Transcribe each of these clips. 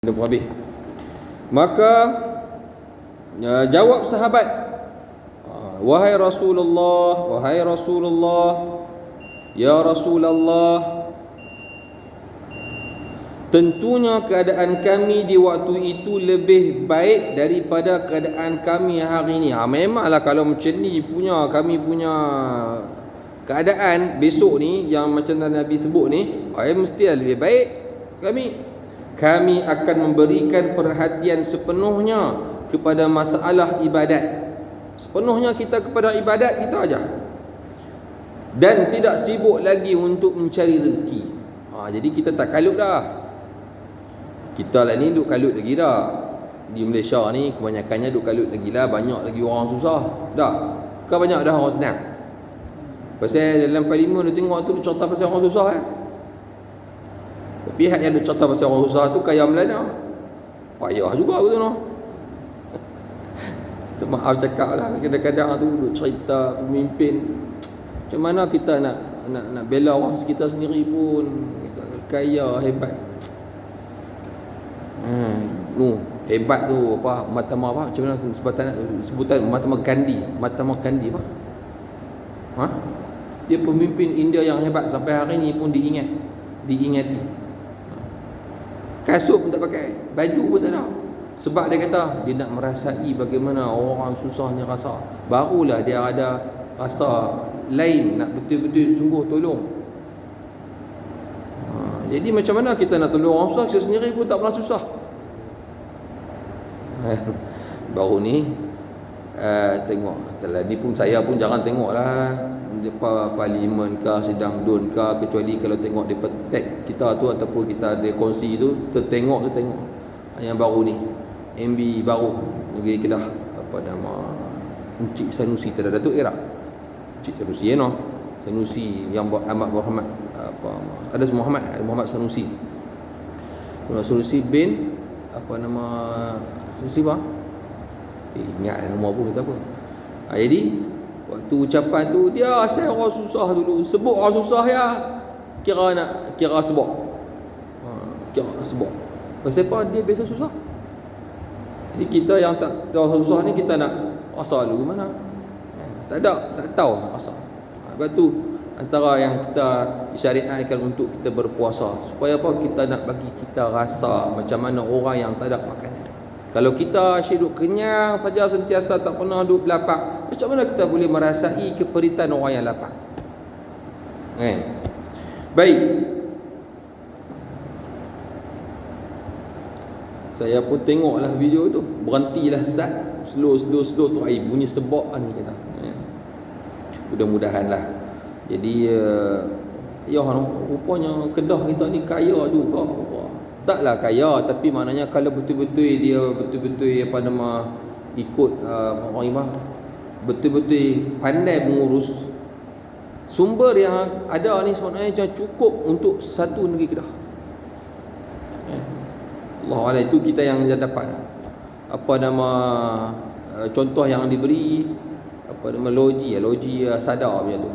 Dah habis. Maka jawab sahabat, wahai Rasulullah, ya Rasulullah, tentunya keadaan kami di waktu itu lebih baik daripada keadaan kami hari ini. Memanglah kalau macam ni kami punya keadaan besok ni yang macam Nabi sebut ni, mesti lebih baik kami akan memberikan perhatian sepenuhnya kepada masalah ibadat. Sepenuhnya kita kepada ibadat kita aja. Dan tidak sibuk lagi untuk mencari rezeki. Jadi kita tak kalut dah. Kita lah ni duk kalut lagi dah. Di Malaysia ni kebanyakannya duk kalut lagi lah. Banyak lagi orang susah. Dah. Kan banyak dah orang senang. Pasal dalam Parlimen dia tengok tu dia cerita pasal orang susah pihak yang dia cerita pasal orang susah tu kaya melana. Payah juga betul no. Maaf cakap lah, kadang-kadang tu duk cerita pemimpin. Macam mana kita nak bela orang sekitar sendiri pun kita kaya hebat. Hebat tu apa Mahatma apa macam mana sebutan Mahatma Gandhi apa? Dia pemimpin India yang hebat sampai hari ni pun diingati. Kasut pun tak pakai, baju pun tak ada. Sebab dia kata dia nak merasai bagaimana orang susahnya rasa. Barulah dia ada rasa lain, nak betul-betul sungguh tolong. Jadi macam mana kita nak tolong orang susah, kita sendiri pun tak pernah susah. Baru ni tengok, setelah ni pun saya pun jangan tengoklah Parlimen ke, sidang DUN ke, kecuali kalau tengok dia tag kita tu ataupun kita ada kongsi tu, tengok yang baru ni MB baru negeri Kedah, apa nama, Encik Sanusi, tak ada Datuk Iraq, Encik Sanusi Sanusi yang amat berhormat, ada Muhammad Sanusi bin apa nama Sanusi apa? Ingat nama pun kita apa. Jadi waktu ucapan tu dia asal orang susah dulu, sebut orang susah ya, kira sebab. Pasal apa dia biasa susah. Jadi kita yang tak tahu susah ni, kita nak rasa dulu mana. Tak tahu nak rasa. Sebab tu antara yang kita syariatkan untuk kita berpuasa, supaya apa, kita nak bagi kita rasa macam mana orang yang tak ada makanan. Kalau kita asyik kenyang saja sentiasa tak pernah duduk lapar, macam mana kita boleh merasai keperitan orang yang lapar? Baik. Saya pun tengoklah video tu, berhentilah slow tu bunyi sebab ni kata. Mudah-mudahanlah. Jadi rupanya Kedah kita ni kaya juga. Taklah kaya, tapi maknanya kalau betul-betul dia apa nama ikut orang imam, betul-betul pandai mengurus, sumber yang ada ni sebenarnya cukup untuk satu negeri Kedah. Allah, itu kita yang dapat apa nama contoh yang diberi, apa nama loji sadar macam tu.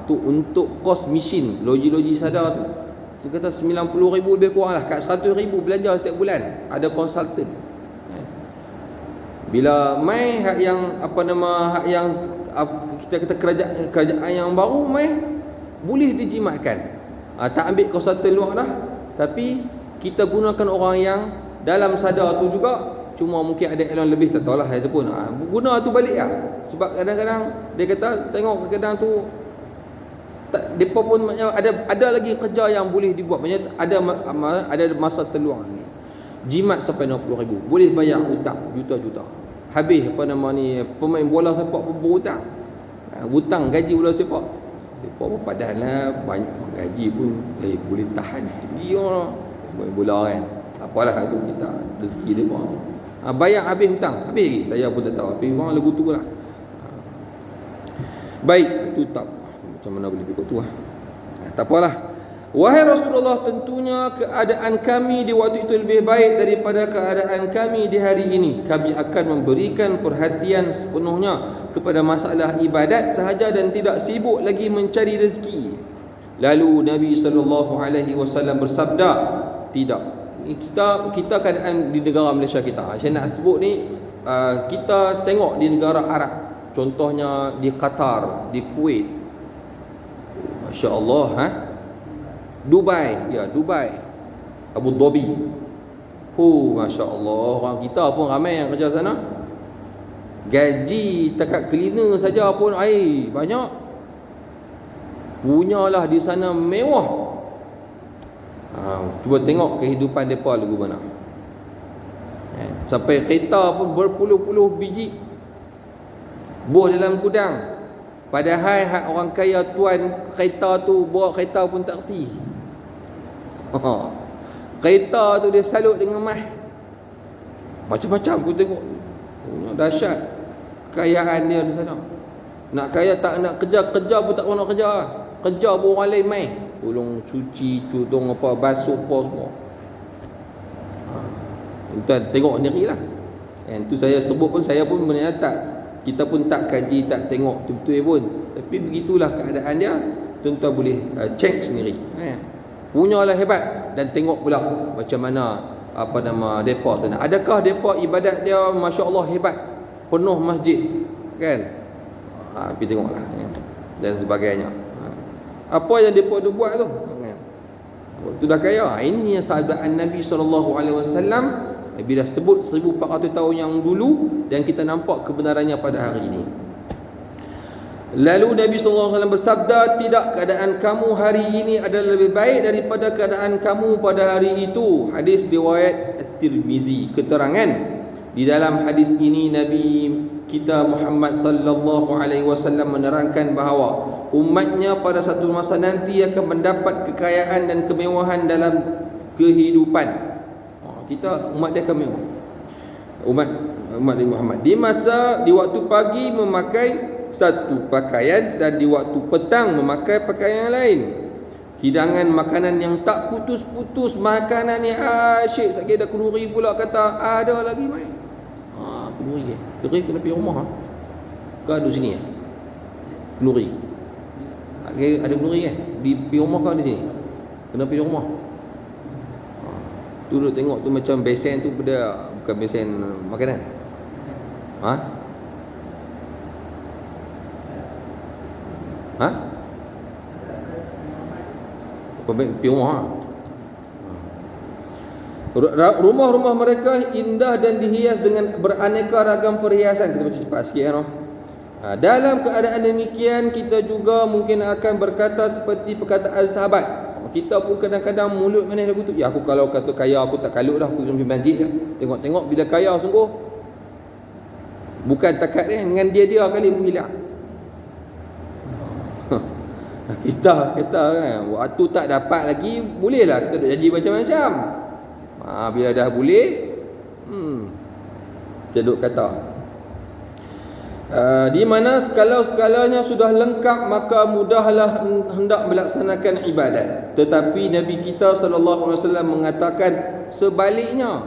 Tu untuk kos mesin loji sadar tu. Saya kata 90,000 lebih kurang lah, kat 100,000 belanja setiap bulan, ada konsultan. Bila mai hak yang apa nama, hak yang kita kata kerajaan yang baru mai boleh dijimatkan. Tak ambil konsultan luar dah, tapi kita gunakan orang yang dalam sadar tu juga, cuma mungkin ada elon lebih, tak tahulah itu pun. Guna tu balik lah. Sebab kadang-kadang dia kata tengok kadang-kadang tu depa pun ada lagi kerja yang boleh dibuat. Maksudnya ada masa terluang lagi. Jimat sampai 60,000, boleh bayar hutang juta-juta. Habis apa nama ni, pemain bola sepak pun berhutang. Hutang gaji bola sepak. Depa pun padanlah banyak gaji pun boleh tahan tinggi orang main bola kan. Apalah itu kita rezeki depa. Bayar habis hutang, habis lagi. Saya pun tak tahu, tapi orang lagu tu lah. Baik, itu tak macam mana boleh ikut tu lah. Tak apalah. Wahai Rasulullah, tentunya keadaan kami di waktu itu lebih baik daripada keadaan kami di hari ini. Kami akan memberikan perhatian sepenuhnya kepada masalah ibadat sahaja dan tidak sibuk lagi mencari rezeki. Lalu Nabi SAW bersabda, tidak, kita keadaan di negara Malaysia kita. Saya nak sebut ni, kita tengok di negara Arab, contohnya di Qatar, di Kuwait, Masya Allah, Dubai, Abu Dhabi. Masya Allah, orang kita pun ramai yang kerja sana. Gaji takat cleaner saja pun banyak. Punyalah di sana mewah. Cuba tengok kehidupan mereka lagu mana. Sampai kereta pun berpuluh-puluh biji buah dalam gudang. Padahal hak orang kaya tuan kereta tu bawa kereta pun tak erti. Kereta tu dia salut dengan mah. Macam-macam aku tengok. Dahsyat kekayaan dia di sana. Nak kaya tak nak kerja pun tak nak kerja. Kerja pun orang lain mai. Tolong cuci, tolong apa, basuh apa semua. Tuan tengok sendirilah. Itu saya sebut pun, saya pun sebenarnya kita pun tak kaji, tak tengok betul-betul pun. Tapi begitulah keadaan dia. Tuan-tuan boleh cek sendiri. Punyalah hebat. Dan tengok pula macam mana depa sana. Adakah depa ibadat dia Masya Allah hebat, penuh masjid kan? Pergi tengoklah dan sebagainya. Apa yang depa tu buat tu tu dah kaya. Ini yang sahabat Nabi SAW bila sebut 1400 tahun yang dulu, dan kita nampak kebenarannya pada hari ini. Lalu Nabi SAW bersabda, tidak, keadaan kamu hari ini adalah lebih baik daripada keadaan kamu pada hari itu. Hadis riwayat At-Tirmizi. Keterangan di dalam hadis ini, Nabi kita Muhammad sallallahu alaihi wasallam menerangkan bahawa umatnya pada satu masa nanti akan mendapat kekayaan dan kemewahan dalam kehidupan. Kita umat dia akan mewah. Umat Nabi Muhammad di waktu pagi memakai satu pakaian dan di waktu petang memakai pakaian yang lain. Hidangan makanan yang tak putus-putus, makanan yang asyik. Sakit dah kenduri pula kata ada lagi mai. Kenduri kena pergi rumah. Kau ada sini kenduri. Ada kenduri di pergi rumah kau di sini. Kena pergi rumah. Tu duduk tengok tu macam besen tu pada, bukan besen makanan. Pergi rumah. Rumah-rumah mereka indah dan dihias dengan beraneka ragam perhiasan. Kita baca cepat sikit dalam keadaan demikian, kita juga mungkin akan berkata seperti perkataan sahabat. Kita pun kadang-kadang mulut manis lagu tu. Aku kalau kata kaya aku tak kalut dah, aku pergi masjid je. Tengok-tengok bila kaya sungguh, bukan takat dengan dia kali pun hilang. Kita kan, waktu tak dapat lagi, bolehlah kita duk janji macam-macam. Bila dah boleh, kita duk kata di mana segala-segalanya sudah lengkap, maka mudahlah hendak melaksanakan ibadat. Tetapi Nabi kita SAW mengatakan sebaliknya,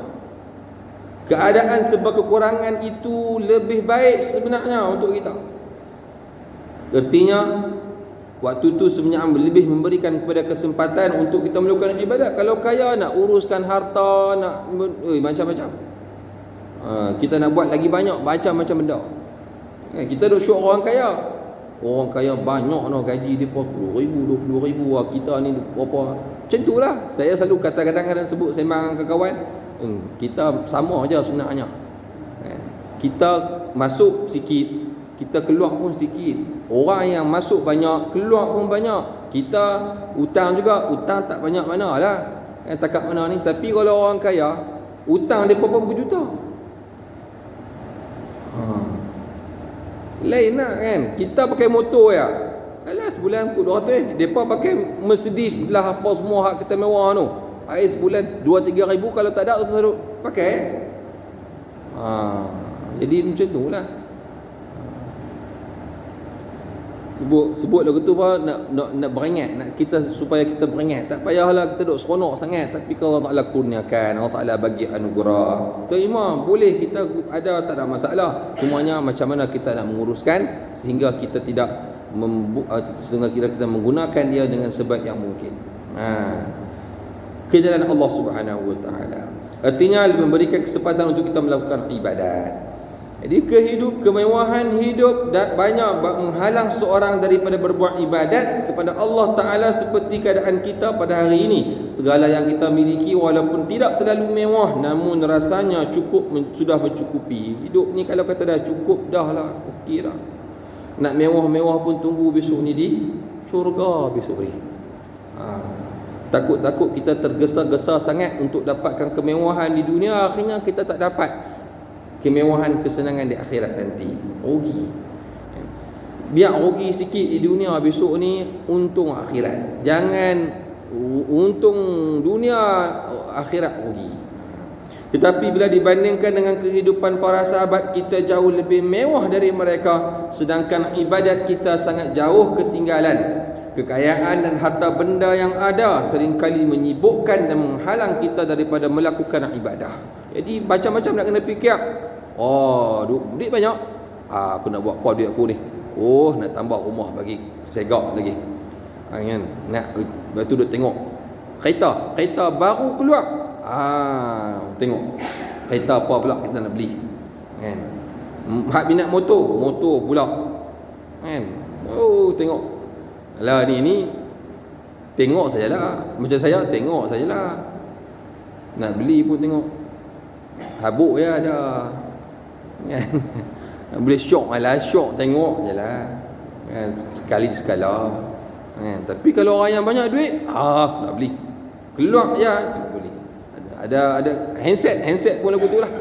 keadaan serba kekurangan itu lebih baik sebenarnya untuk kita. Artinya waktu itu sebenarnya lebih memberikan kepada kesempatan untuk kita melakukan ibadat. Kalau kaya nak uruskan harta, nak macam-macam. Kita nak buat lagi banyak macam-macam benda. Kita duk syok orang kaya. Orang kaya banyak gaji dia 10,000, 20,000. Kita ni berapa? Macam itulah. Saya selalu kadang-kadang sebut sembang kawan, kita sama aja sebenarnya. Kita masuk sikit, kita keluar pun sikit. Orang yang masuk banyak, keluar pun banyak. Kita hutang juga, hutang tak banyak manalah. Takat mana ni. Tapi kalau orang kaya, hutang dia berapa berjuta. Lain lah kan. Kita pakai motor ya. Alah sebulan aku 200. Mereka pakai Mercedes lah apa semua hak kita mewah tu. Air sebulan 2-3 ribu. Kalau tak ada selalu pakai. Jadi macam tu lah. Sebut lagu tu apa, nak beringat, nak kita supaya kita beringat. Tak payahlah kita duk seronok sangat, tapi kalau Allah Taala kurniakan, Allah Taala bagi anugerah, terima, boleh kita ada, tak ada masalah. Semuanya macam mana kita nak menguruskan sehingga kita tidak sehingga kita menggunakan dia dengan sebab yang mungkin. ke jalan Allah Subhanahu wa taala. Artinya memberikan kesempatan untuk kita melakukan ibadat. Jadi kemewahan hidup dan banyak menghalang seorang daripada berbuat ibadat kepada Allah Ta'ala, seperti keadaan kita pada hari ini. Segala yang kita miliki walaupun tidak terlalu mewah, namun rasanya sudah mencukupi. Hidup ni kalau kata dah cukup, dah lah, okey dah. Nak mewah-mewah pun tunggu besok ni di syurga besok ni. Takut-takut kita tergesa-gesa sangat untuk dapatkan kemewahan di dunia, akhirnya kita tak dapat kemewahan kesenangan di akhirat nanti. Rugi. Biar rugi sikit di dunia, besok ni untung akhirat. Jangan untung dunia, akhirat rugi. Tetapi bila dibandingkan dengan kehidupan para sahabat, kita jauh lebih mewah dari mereka, sedangkan ibadat kita sangat jauh ketinggalan. Kekayaan dan harta benda yang ada seringkali menyibukkan dan menghalang kita daripada melakukan ibadah. Jadi macam-macam nak kena fikir. Duit banyak, aku nak buat apa duit aku ni? Nak tambah rumah bagi segak lagi, kan? Nak lepas tu duk tengok kereta baru keluar, tengok kereta apa pula kita nak beli, kan? Hak minat motor pula, kan? Tengok lah, ni tengok sajalah. Macam saya tengok sajalah, nak beli pun tengok habuk je ada, kan? Boleh syok tengok je lah, kan? Sekali sekala, kan? Tapi kalau orang yang banyak duit, aku nak beli, keluar je boleh. Ada handset pun lagu tu lah,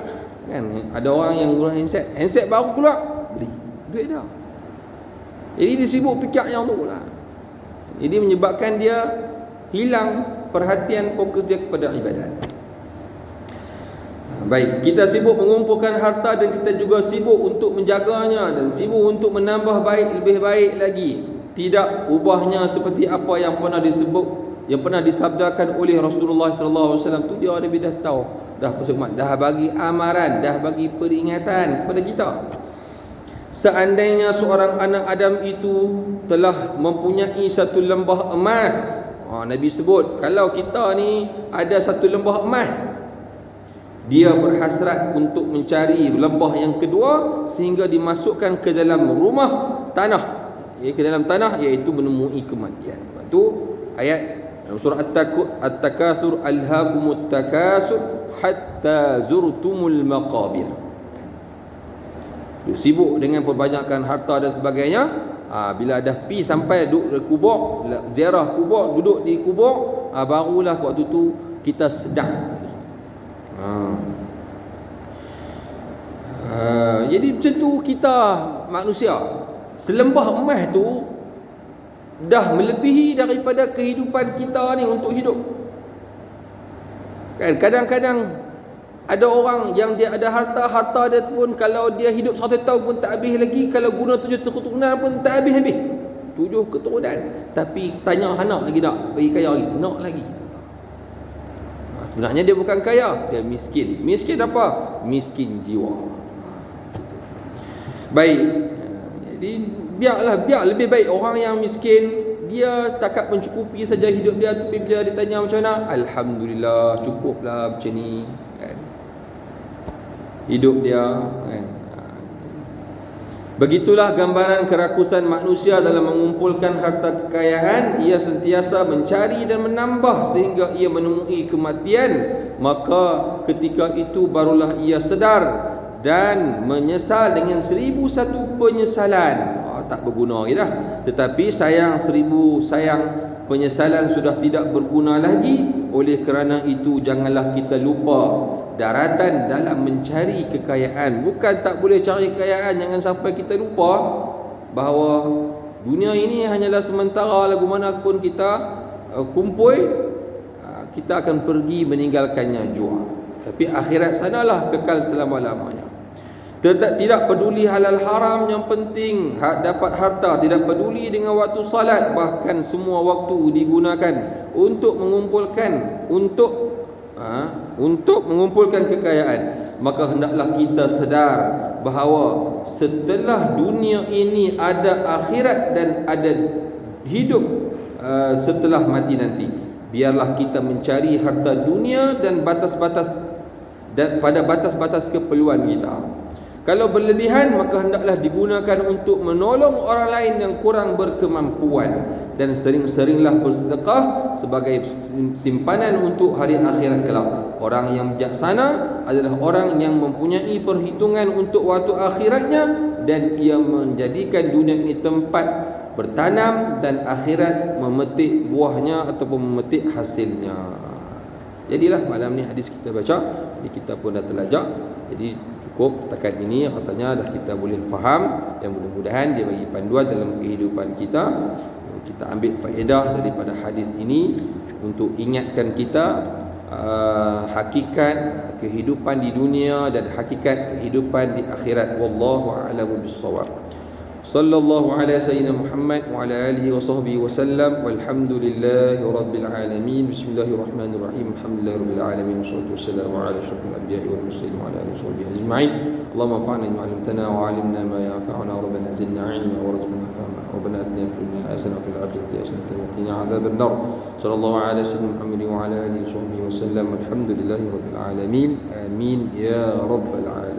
kan? Ada orang yang guna handset baru keluar, beli, duit dah. Jadi dia sibuk fikir yang tu lah. Jadi menyebabkan dia hilang perhatian, fokus dia kepada ibadat. Baik, kita sibuk mengumpulkan harta dan kita juga sibuk untuk menjaganya dan sibuk untuk menambah lebih baik lagi. Tidak ubahnya seperti apa yang pernah disabdakan oleh Rasulullah sallallahu alaihi wasallam tu. Dia Nabi dah tahu, dah bagi amaran, dah bagi peringatan kepada kita. Seandainya seorang anak Adam itu telah mempunyai satu lembah emas, Nabi sebut kalau kita ni ada satu lembah emas, dia berhasrat untuk mencari lembah yang kedua sehingga dimasukkan ke dalam rumah tanah, ke dalam tanah, iaitu menemui kematian. Lepas tu ayat dalam surah At-Takatsur, alhaakumut takasur hatta zurtumul maqabir. Dia sibuk dengan perbanyakkan harta dan sebagainya. Bila dah pi sampai duduk kubur, ziarah kubur, duduk di kubur, barulah waktu tu kita sedar. Jadi macam tu kita manusia. Selembah emas tu dah melebihi daripada kehidupan kita ni untuk hidup, kan? Kadang-kadang ada orang yang dia ada harta dia pun kalau dia hidup 100 tahun pun tak habis lagi. Kalau guna 7 keturunan pun tak habis-habis. 7 keturunan. Tapi tanya anak lagi tak? Bagi kaya lagi? Nak lagi? Sebenarnya dia bukan kaya, dia miskin. Miskin apa? Miskin jiwa. Baik. Jadi biar lebih baik orang yang miskin, dia takat mencukupi saja hidup dia, tapi bila ditanya macam mana, alhamdulillah, cukuplah macam ni, kan? Hidup dia, kan? Begitulah gambaran kerakusan manusia dalam mengumpulkan harta kekayaan. Ia sentiasa mencari dan menambah sehingga ia menemui kematian. Maka ketika itu barulah ia sedar dan menyesal dengan 1001 penyesalan. Tak berguna lagi dah. Tetapi sayang penyesalan sudah tidak berguna lagi. Oleh kerana itu janganlah kita lupa daratan dalam mencari kekayaan. Bukan tak boleh cari kekayaan, jangan sampai kita lupa bahawa dunia ini hanyalah sementara. Lagu mana pun kita kumpul, kita akan pergi meninggalkannya jua. Tapi akhirat sanalah kekal selama-lamanya. Tidak peduli halal haram, yang penting dapat harta. Tidak peduli dengan waktu salat, bahkan semua waktu digunakan untuk mengumpulkan kekayaan. Maka hendaklah kita sedar bahawa setelah dunia ini ada akhirat dan ada hidup setelah mati nanti. biarlah kita mencari harta dunia dan batas-batas dan pada batas-batas keperluan kita. Kalau berlebihan, maka hendaklah digunakan untuk menolong orang lain yang kurang berkemampuan, dan sering-seringlah bersedekah sebagai simpanan untuk hari akhirat kelak. Orang yang bijaksana adalah orang yang mempunyai perhitungan untuk waktu akhiratnya, dan ia menjadikan dunia ini tempat bertanam dan akhirat memetik buahnya ataupun memetik hasilnya. Jadilah malam ni hadis kita baca, kita pun dah terlajak. Jadi cukup takat ini, rasanya dah kita boleh faham, dan mudah-mudahan dia bagi panduan dalam kehidupan kita. Kita ambil faedah daripada hadis ini untuk ingatkan kita hakikat kehidupan di dunia dan hakikat kehidupan di akhirat. Wallahu a'lamu bis-shawab. Sallallahu ala sayyidina Muhammad wa ala alihi wa sahbihi wa sallam, walhamdulillahi rabbil alamin. Bismillahirrahmanirrahim. Alhamdulillahi rabbil alamin, wassalatu wassalamu ala asyrafil anbiya'i wal mursalin wa ala alihi wa sahbihi ajma'in. Allahumma anfa'na bima 'allamtana wa 'allimna ma yanfa'una, rabbana zidna 'ilma wa warzuqna fahma, rabbana atina fid dunya hasanatan wa fil akhirati hasanatan wa qina 'adzaban nar. Sallallahu ala sayyidina Muhammad wa ala alihi wa sahbihi wa sallam. Alhamdulillahi rabbil alamin. Amin ya rabbal alamin.